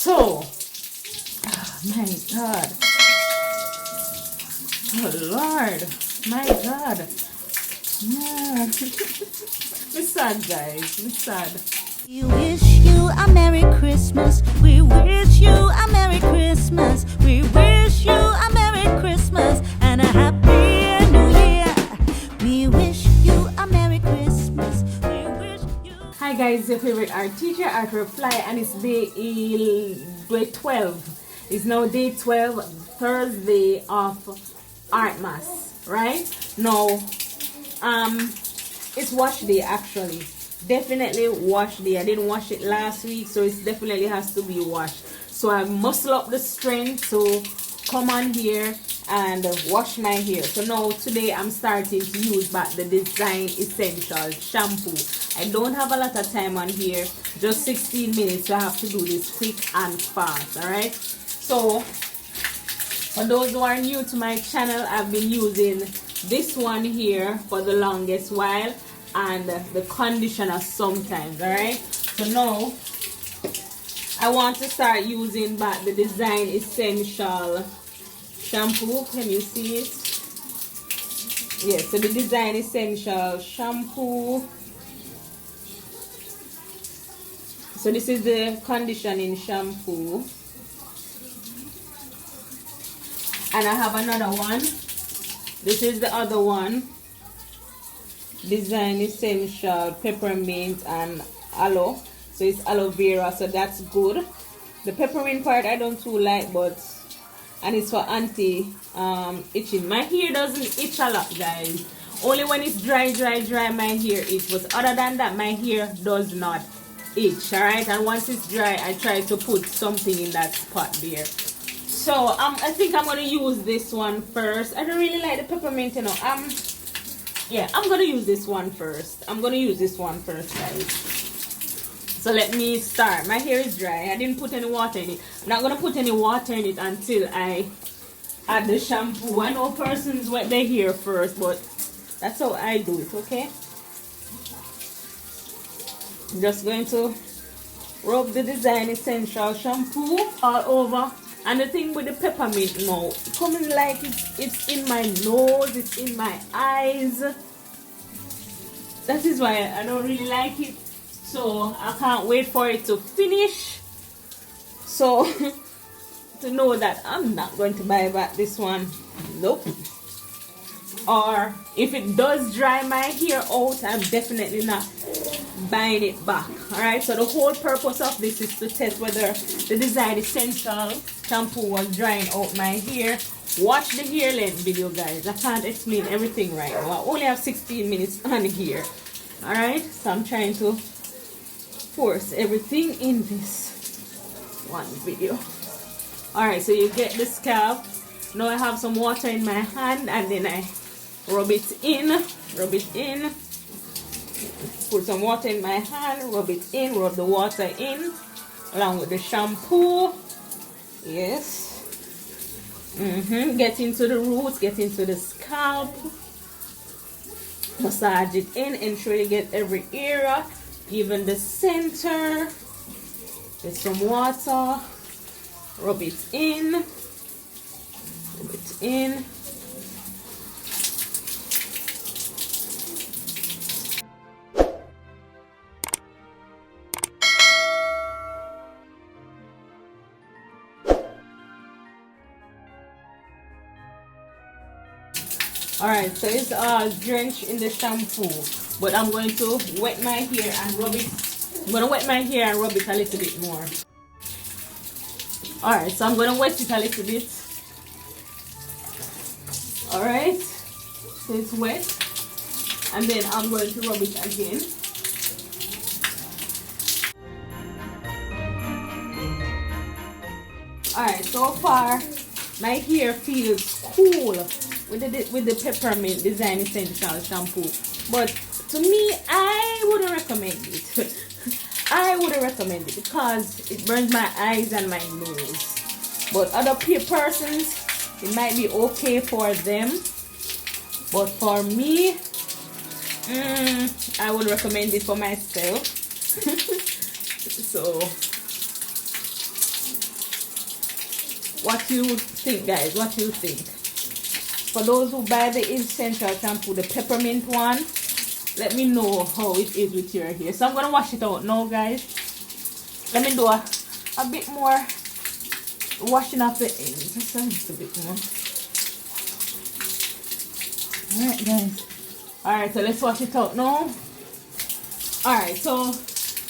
So, my God. Oh Lord. My God. Yeah. We're sad, guys. We're sad. We wish you a Merry Christmas. We wish you a Merry Christmas. We wish you a Merry Christmas and a Happy New Year. We wish you a Merry Christmas. We wish you. Hi guys, your favorite art teacher, Art Reply, and it's day 12. It's now day 12, Thursday of Art Mass, right? Now, it's wash day actually. Definitely wash day. I didn't wash it last week, so it definitely has to be washed. So I muscle up the strength to come on here and wash my hair. So now today I'm starting to use back the Design Essential shampoo. I don't have a lot of time on here, just 16 minutes, so I have to do this quick and fast. Alright, so for those who are new to my channel, I've been using this one here for the longest while, and the conditioner sometimes. Alright, so now I want to start using back the Design Essential shampoo. Can you see it? Yes, so the Design Essential shampoo. So this is the conditioning shampoo, and I have another one. This is the other one, Design Essential peppermint and aloe. So it's aloe vera, so that's good. The peppermint part I don't too like, but and it's for anti itching. My hair doesn't itch a lot, guys. Only when it's dry my hair itch, but other than that my hair does not itch. Alright, and once it's dry I try to put something in that spot there. So I think I'm gonna use this one first. I don't really like the peppermint, you know. Yeah, I'm gonna use this one first. Guys. So let me start. My hair is dry. I didn't put any water in it. I'm not gonna put any water in it until I add the shampoo. I know persons wet their hair first, but that's how I do it, okay? I'm just going to rub the Design Essential shampoo all over. And the thing with the peppermint now, it comes like it's in my nose, it's in my eyes. That is why I don't really like it. So I can't wait for it to finish. So to know that I'm not going to buy back this one. Nope. Or if it does dry my hair out, I'm definitely not buying it back. Alright, so the whole purpose of this is to test whether the Design Essential shampoo was drying out my hair. Watch the hair length video, guys. I can't explain everything right now. I only have 16 minutes on here. Alright, so I'm trying to force everything in this one video. Alright, so you get the scalp. Now I have some water in my hand, and then I rub it in. Put some water in my hand, rub it in, rub the water in along with the shampoo. Yes. Get into the roots, get into the scalp. Massage it in, ensure you get every area, even the center. With some water. Rub it in. Rub it in. Alright, so it's all drenched in the shampoo, but I'm going to wet my hair and rub it. I'm going to wet my hair and rub it a little bit more. Alright, so I'm going to wet it a little bit. Alright, so it's wet, and then I'm going to rub it again. Alright, so far my hair feels cool with the peppermint Design Essential shampoo, but to me I wouldn't recommend it. I wouldn't recommend it because it burns my eyes and my nose. But other persons, it might be okay for them, but for me, I would recommend it for myself. So what you think, guys. What you think? For those who buy the essential shampoo, the peppermint one, let me know how it is with your hair. So I'm gonna wash it out now, guys. Let me do a bit more washing off the ends. Just a little bit more. Alright, guys. Alright, so let's wash it out now. Alright, so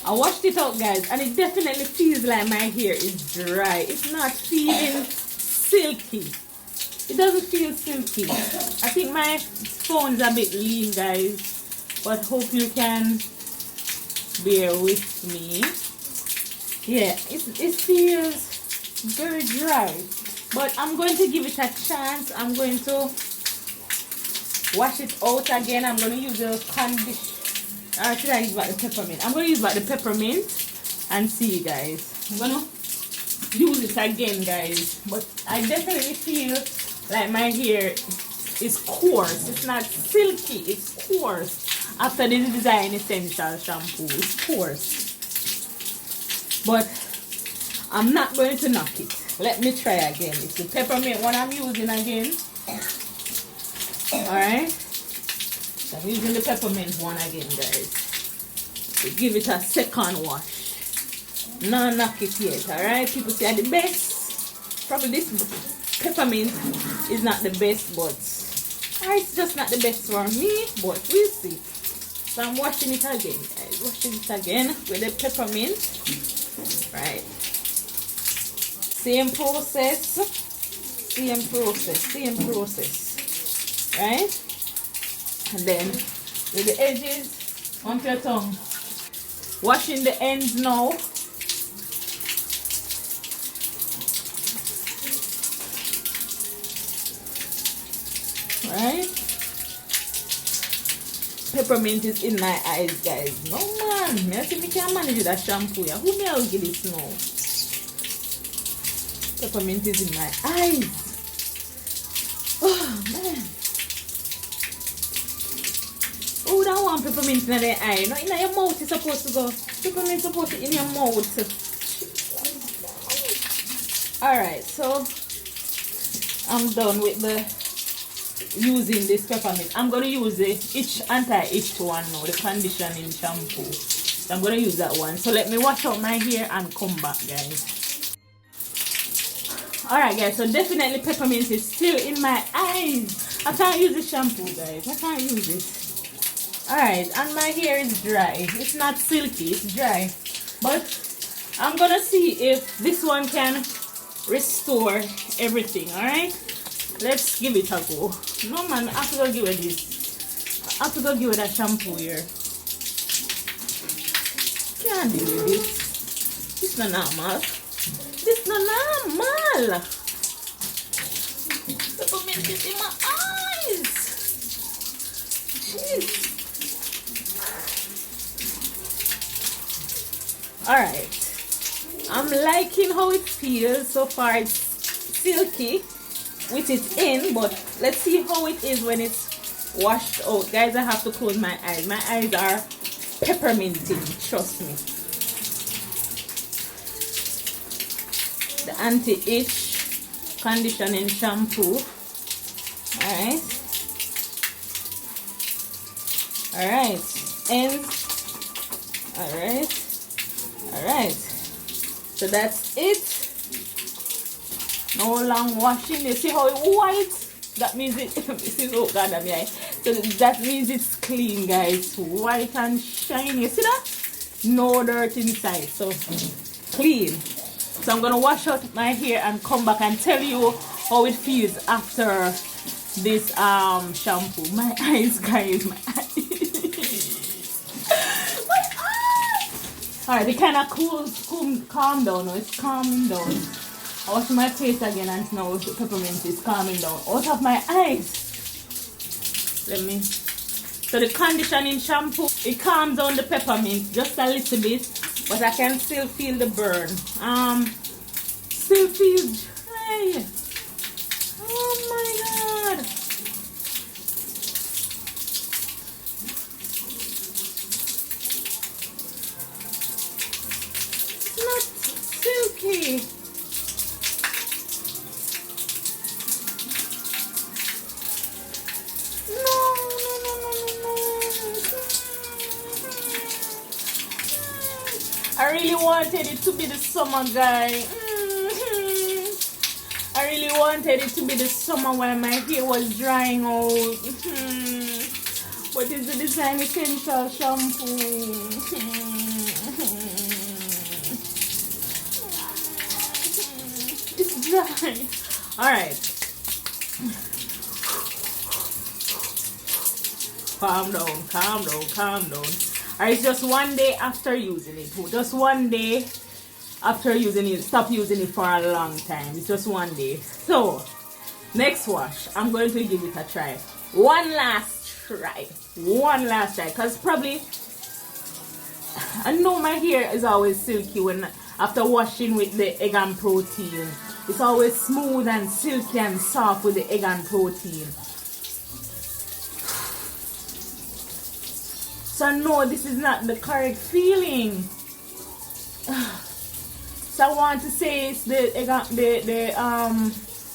I washed it out, guys, and it definitely feels like my hair is dry. It's not feeling silky. It doesn't feel silky. I think my phone's a bit lean, guys, but hope you can bear with me. Yeah, it feels very dry, but I'm going to give it a chance. I'm going to wash it out again. I'm going to use the conditioner. Or should I use about the peppermint? I'm going to use about the peppermint and see, guys. I'm going to use it again, guys. But I definitely feel like my hair is coarse. It's not silky. It's coarse. After the Design Essential shampoo, it's coarse. But I'm not going to knock it. Let me try again. It's the peppermint one I'm using again. Alright. I'm using the peppermint one again, guys. To give it a second wash. No knock it yet, alright? People say the best. Probably this peppermint is not the best, but it's just not the best for me, but we'll see. So I'm washing it again, guys. Washing it again with the peppermint. Right. Same process. Same process. Same process. Right? And then with the edges onto your tongue. Washing the ends now. Right? Peppermint is in my eyes, guys. No man. I think I can manage with that shampoo. Yeah. Who may I get this now? Peppermint is in my eyes. Oh man. Oh, that one peppermint in the eye. Not in your mouth is supposed to go. Peppermint is supposed to be in your mouth. Alright, so I'm done with using this peppermint. I'm going to use the anti-itch one now, the conditioning shampoo. So I'm going to use that one. So let me wash out my hair and come back, guys. Alright, guys, so definitely peppermint is still in my eyes. I can't use the shampoo, guys. I can't use it. Alright, and my hair is dry. It's not silky, it's dry. But I'm gonna see if this one can restore everything, alright? Let's give it a go. No man, I have to go give it this. I have to go give it a shampoo here. Can't deal with this. This not normal. This not normal. Peppermint is in my eyes. Jeez. Alright, I'm liking how it feels so far. It's silky with it in, but let's see how it is when it's washed out. Guys, I have to close my eyes. My eyes are pepperminting, trust me. The anti-itch conditioning shampoo. Alright. Alright. And alright. Alright, so that's it. No long washing. You see how it's white? That means it. This is oh god, I'm eye. So that means it's clean, guys. White and shiny. You see that? No dirt inside. So clean. So I'm gonna wash out my hair and come back and tell you how it feels after this shampoo. My eyes, guys. My eyes. Alright, it kind of calm down now. It's calming down. I wash my face again and now the peppermint is calming down. Out of my eyes. Let me. So the conditioning shampoo, it calms down the peppermint just a little bit, but I can still feel the burn. Still feel dry. Oh my god. Silky. it to be the summer, guy. I really wanted it to be the summer when my hair was drying out. But it's the Design Essential shampoo. It's dry. Alright. Calm down, calm down, calm down. Alright, it's just one day after using it. Just one day after using it. Stop using it for a long time. It's just one day. So, next wash, I'm going to give it a try. One last try. One last try. Because probably, I know my hair is always silky when after washing with the egg and protein. It's always smooth and silky and soft with the egg and protein. So no, this is not the correct feeling. So I want to say it's the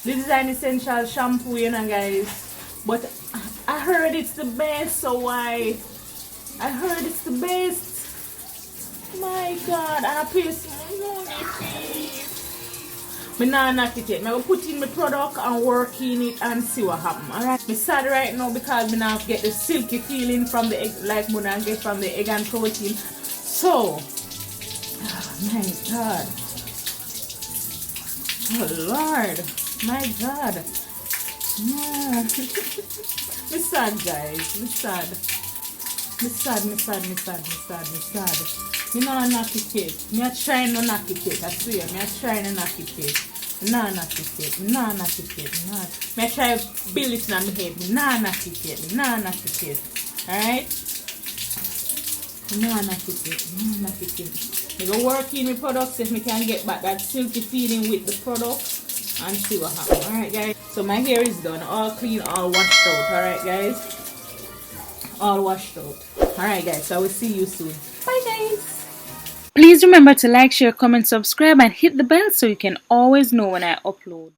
Design Essential shampoo, you know, guys. But I heard it's the best, so why? I heard it's the best. My God, and I pay some money. Me nah knock it yet. Me go put in my product and work in it and see what happen. Alright. Me sad right now because me now get the silky feeling from the egg, like me now get from the egg and protein. So, oh my God. Oh Lord. My God. Yeah. Me sad, guys. Me sad. Me sad. Me nah knock it yet. Me a try no knock it yet. I swear. Me a try no knock it yet. Me nah knock it yet. Me nah knock it yet. Me a try build it in my head. Me nah knock it yet. Me nah knock it yet. Alright? Me nah knock it yet. Me nah knock it yet. Me go work in my products if me can get back that silky feeling with the product and see what happens. Alright, guys. So my hair is done. All clean, all washed out. Alright, guys. All washed out. Alright, guys. So I will see you soon. Bye, guys. Please remember to like, share, comment, subscribe, and hit the bell so you can always know when I upload.